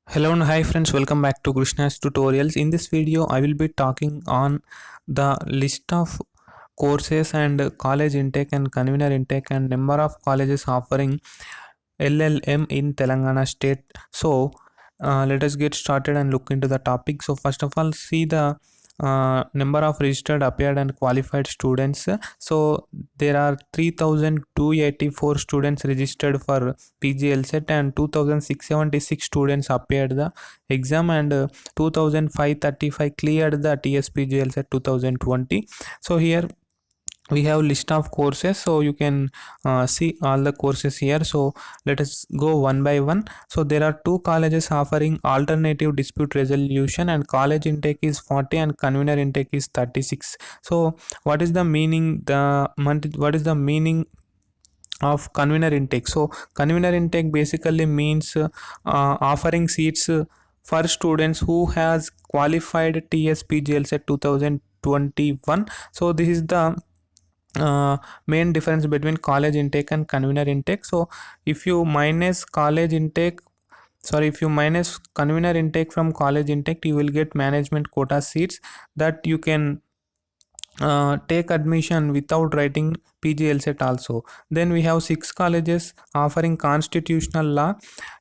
Hello and hi friends, welcome back to Krishna's tutorials. In this video I will be talking on the list of courses and college intake and convener intake and number of colleges offering LLM in Telangana state. So let us get started and look into the topic. So first of all, see the number of registered, appeared and qualified students. So there are 3,284 students registered for PGLSET and 2,676 students appeared the exam, and 2,535 cleared the TSPGLSET 2020. So here we have list of courses, so you can see all the courses here. So let us go one by one. So there are two colleges offering alternative dispute resolution, and college intake is 40 and convener intake is 36. So what is the meaning, what is the meaning of convener intake? So convener intake basically means offering seats for students who has qualified TSPGLSET 2021. So this is the main difference between college intake and convener intake. So if you minus college intake, sorry, if you minus convener intake from college intake, you will get management quota seats that you can take admission without writing PGLSET also. Then we have six colleges offering constitutional law,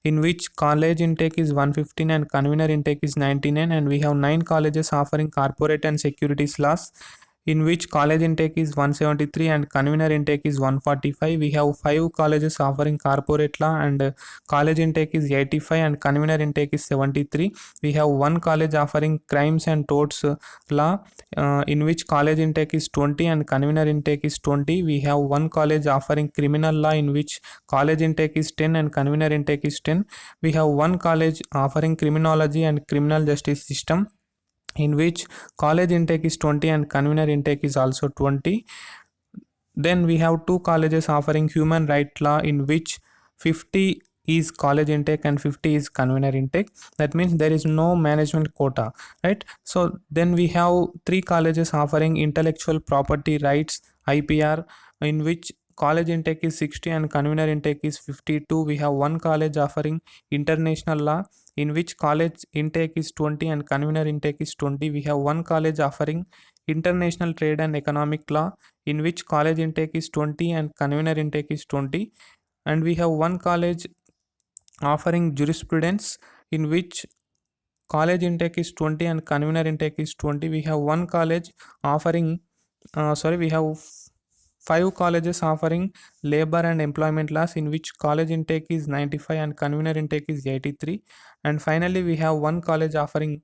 in which college intake is 115 and convener intake is 99, and we have nine colleges offering corporate and securities laws, in which college intake is 173 and convener intake is 145. We have five colleges offering corporate law, and college intake is 85 and convener intake is 73. We have one college offering crimes and torts law, in which college intake is 20 and convener intake is 20. We have one college offering criminal law, in which college intake is 10 and convener intake is 10. We have one college offering criminology and criminal justice system, in which college intake is 20 and convener intake is also 20. Then we have two colleges offering human right law, in which 50 is college intake and 50 is convener intake. That means there is no management quota, right? So then we have three colleges offering intellectual property rights, IPR, in which college intake is 60 and convener intake is 52. We have one college offering international law, in which college intake is 20 and convener intake is 20. We have one college offering international trade and economic law, in which college intake is 20 and convener intake is 20. And we have one college offering jurisprudence, in which college intake is 20 and convener intake is 20. We have one college offering we have five colleges offering labor and employment laws, in which college intake is 95 and convener intake is 83. And finally we have one college offering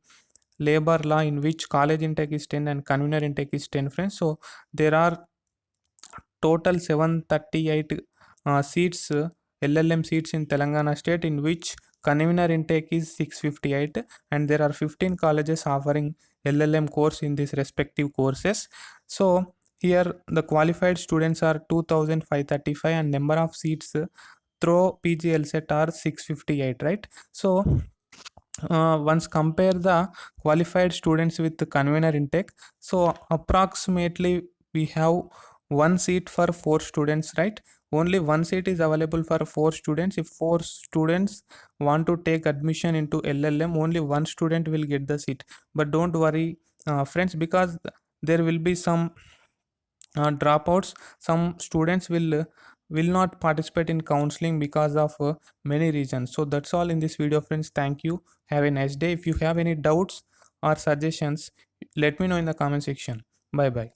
labor law, in which college intake is 10 and convener intake is 10, friends. So there are total 738 seats, LLM seats in Telangana state, in which convener intake is 658, and there are 15 colleges offering LLM course in these respective courses. So here the qualified students are 2535 and number of seats through PGLSET are 658, right? So once compare the qualified students with the convener intake, so approximately we have one seat for four students, right? Only one seat is available for four students. If four students want to take admission into LLM, only one student will get the seat. But don't worry, friends, because there will be some dropouts. Some students will not participate in counseling because of many reasons. So that's all in this video, friends. Thank you, have a nice day. If you have any doubts or suggestions, let me know in the comment section. Bye bye.